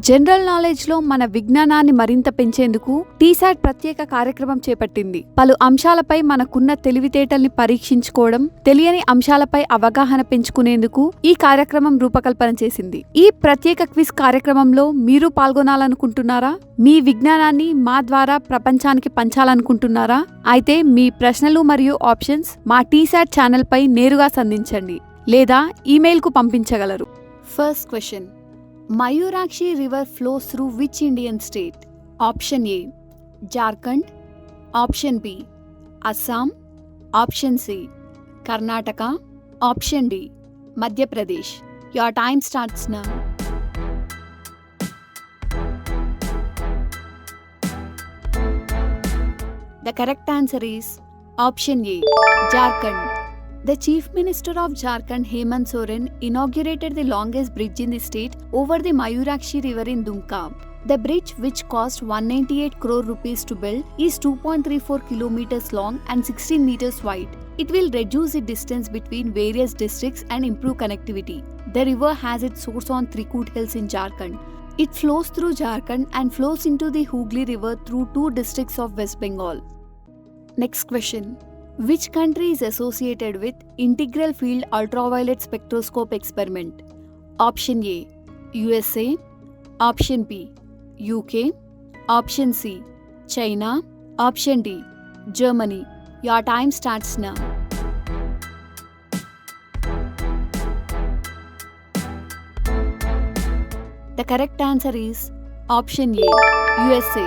General నాలెడ్జ్లో మన విజ్ఞానాన్ని మరింత పెంచేందుకు టీశాట్ ప్రత్యేక కార్యక్రమం చేపట్టింది. పలు అంశాలపై మనకున్న తెలివితేటల్ని పరీక్షించుకోవడం, తెలియని అంశాలపై అవగాహన పెంచుకునేందుకు ఈ కార్యక్రమం రూపకల్పన చేసింది. ఈ ప్రత్యేక క్విజ్ కార్యక్రమంలో మీరు పాల్గొనాలనుకుంటున్నారా? మీ విజ్ఞానాన్ని మా ద్వారా ప్రపంచానికి పంచాలనుకుంటున్నారా? అయితే మీ ప్రశ్నలు మరియు ఆప్షన్స్ మా టీశాట్ ఛానల్పై నేరుగా సంధించండి లేదా ఈమెయిల్కు పంపించగలరు. First question: Mayurakshi river flows through which Indian state? Option A, Jharkhand. Option B, Assam. Option C, Karnataka. Option D, Madhya Pradesh. Your time starts now. The correct answer is option A, Jharkhand. The Chief Minister of Jharkhand, Hemant Soren, inaugurated the longest bridge in the state over the Mayurakshi River in Dumka. The bridge, which cost 198 crore rupees to build, is 2.34 kilometers long and 16 meters wide. It will reduce the distance between various districts and improve connectivity. The river has its source on Trikut Hills in Jharkhand. It flows through Jharkhand and flows into the Hooghly River through 2 districts of West Bengal. Next question: Which country is associated with Integral Field Ultraviolet Spectroscope experiment? Option A, USA. Option B, UK. Option C, China. Option D, Germany. Your time starts now. The correct answer is option A, USA.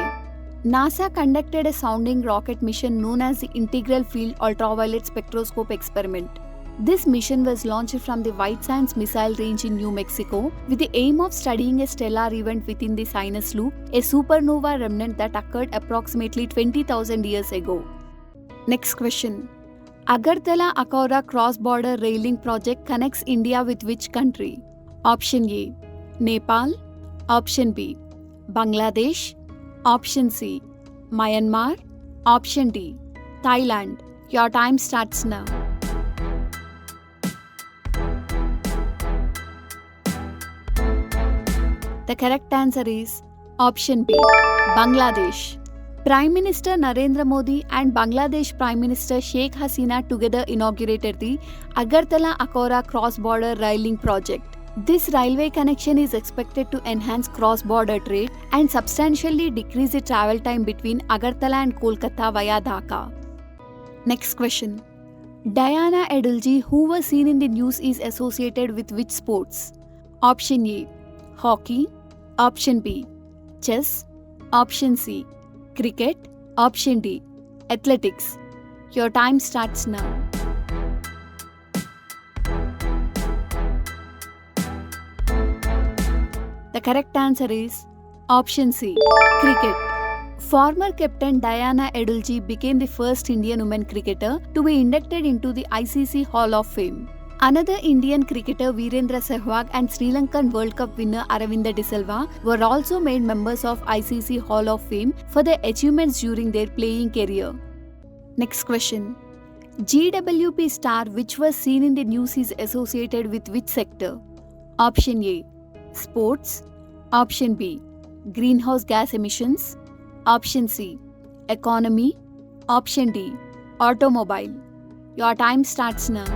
NASA conducted a sounding rocket mission known as the Integral Field Ultraviolet Spectroscope experiment. This mission was launched from the White Sands Missile Range in New Mexico with the aim of studying a stellar event within the Sinus Loop, a supernova remnant that occurred approximately 20,000 years ago. Next question: Agartala-Akhaura cross-border railing project connects India with which country? Option A, Nepal. Option B, Bangladesh. Option C, Myanmar. Option D, Thailand. Your time starts now. The correct answer is option B, Bangladesh. Prime Minister Narendra Modi and Bangladesh Prime Minister Sheikh Hasina together inaugurated the Agartala-Akhaura cross-border railing project. This railway connection is expected to enhance cross-border trade and substantially decrease the travel time between Agartala and Kolkata via Dhaka. Next question: Diana Edulji, who was seen in the news, is associated with which sports? Option A, hockey. Option B, chess. Option C, cricket. Option D, athletics. Your time starts now. The correct answer is option C, cricket. Former captain Diana Edulji became the first Indian woman cricketer to be inducted into the ICC Hall of Fame. Another Indian cricketer, Virendra Sehwag, and Sri Lankan World Cup winner Aravinda De Silva were also made members of ICC Hall of Fame for their achievements during their playing career. Next question: GWP star which was seen in the news is associated with which sector? Option A, sports. Option B, greenhouse gas emissions. Option C, economy. Option D, automobile. Your time starts now.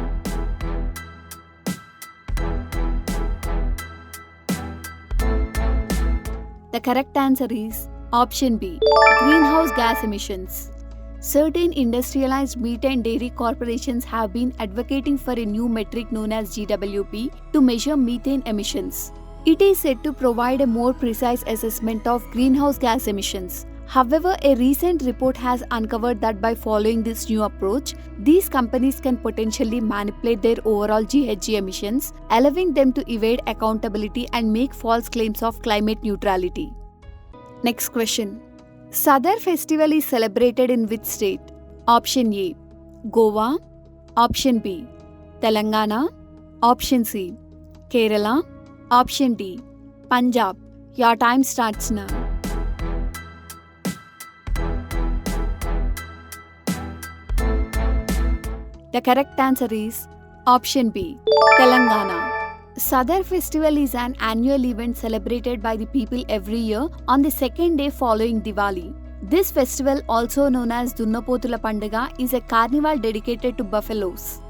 The correct answer is option B, greenhouse gas emissions. Certain industrialized meat and dairy corporations have been advocating for a new metric known as GWP to measure methane emissions. It is said to provide a more precise assessment of greenhouse gas emissions. However, a recent report has uncovered that by following this new approach, these companies can potentially manipulate their overall GHG emissions, allowing them to evade accountability and make false claims of climate neutrality. Next question: Sadar festival is celebrated in which state? Option A, Goa. Option B, Telangana. Option C, Kerala. Option D, Punjab. Your time starts now. The correct answer is option B, Telangana. Sadar Festival is an annual event celebrated by the people every year on the second day following Diwali. This festival, also known as Dunnapotula Pandaga, is a carnival dedicated to buffaloes.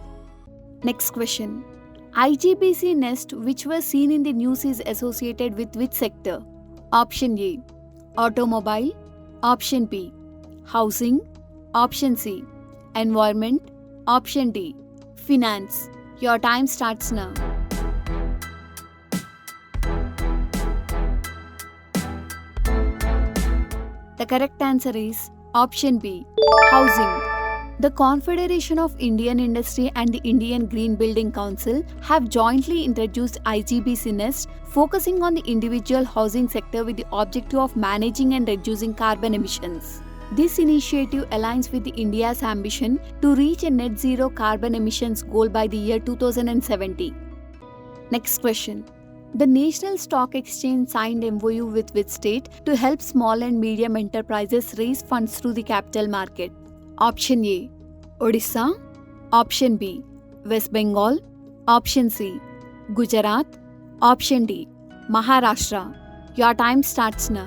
Next question. IGBC nest which was seen in the news is associated with which sector? Option A. Automobile. Option B. Housing. Option C. Environment. Option D. Finance. Your time starts now. The correct answer is option B. Housing. The Confederation of Indian Industry and the Indian Green Building Council have jointly introduced IGBC Nest, focusing on the individual housing sector with the objective of managing and reducing carbon emissions. This initiative aligns with India's ambition to reach a net zero carbon emissions goal by the year 2070. Next question. The National Stock Exchange signed MOU with which state to help small and medium enterprises raise funds through the capital market? Option A. Odisha. Option B. West Bengal. Option C. Gujarat. Option D. Maharashtra. Your time starts now.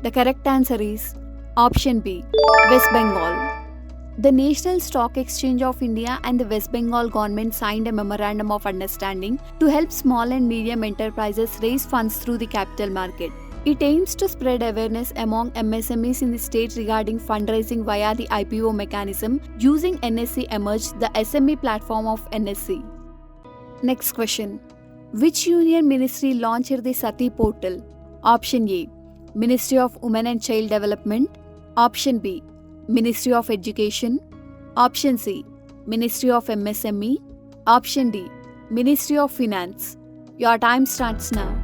The correct answer is option B. West Bengal. The National Stock Exchange of India and the West Bengal government signed a memorandum of understanding to help small and medium enterprises raise funds through the capital market. It aims to spread awareness among MSMEs in the state regarding fundraising via the IPO mechanism using NSE Emerge, the SME platform of NSE. Next question. Which union ministry launched the Sati portal? Option A. Ministry of Women and Child Development. Option B. Ministry of Education. Option C. Ministry of MSME. Option D. Ministry of Finance. Your time starts now.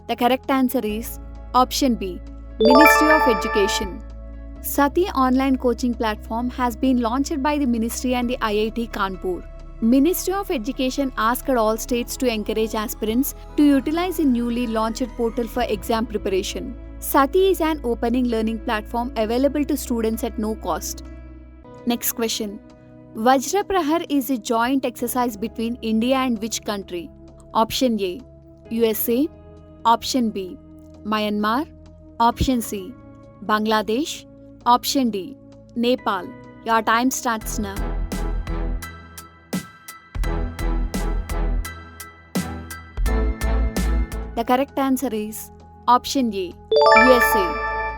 The correct answer is option B. Ministry of Education. Sati online coaching platform has been launched by the Ministry and the IIT Kanpur. Ministry of Education asked all states to encourage aspirants to utilize a newly launched portal for exam preparation. Sati is an opening learning platform available to students at no cost. Next question. Vajra Prahar is a joint exercise between India and which country? Option A. USA. Option B. Myanmar. Option C. Bangladesh. Option D. Nepal. Your time starts now. The correct answer is option A. USA.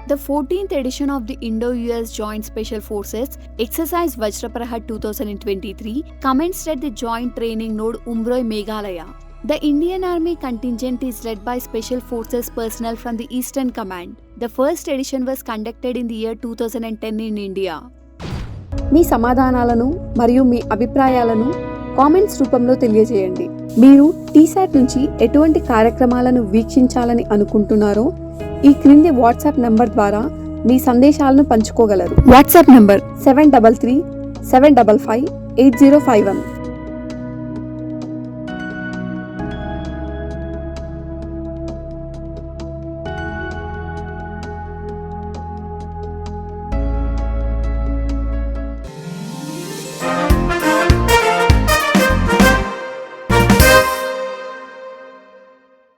The 14th edition of the Indo-US Joint Special Forces Exercise Vajra Prahar 2023 commenced at the Joint Training Node Umroi, Meghalaya. The Indian Army contingent is led by Special Forces personnel from the Eastern Command. The first edition was conducted in the year 2010 in India. మీ సమాధానాలను మరియు మీ అభిప్రాయాలను comments రూపంలో తెలియజేయండి. మీరు టీసాట్ నుంచి ఎటువంటి కార్యక్రమాలను వీక్షించాలని అనుకుంటున్నారో ఈ క్రింది వాట్సాప్ నంబర్ ద్వారా మీ సందేశాలను పంచుకోగలరు. WhatsApp number 7337558051.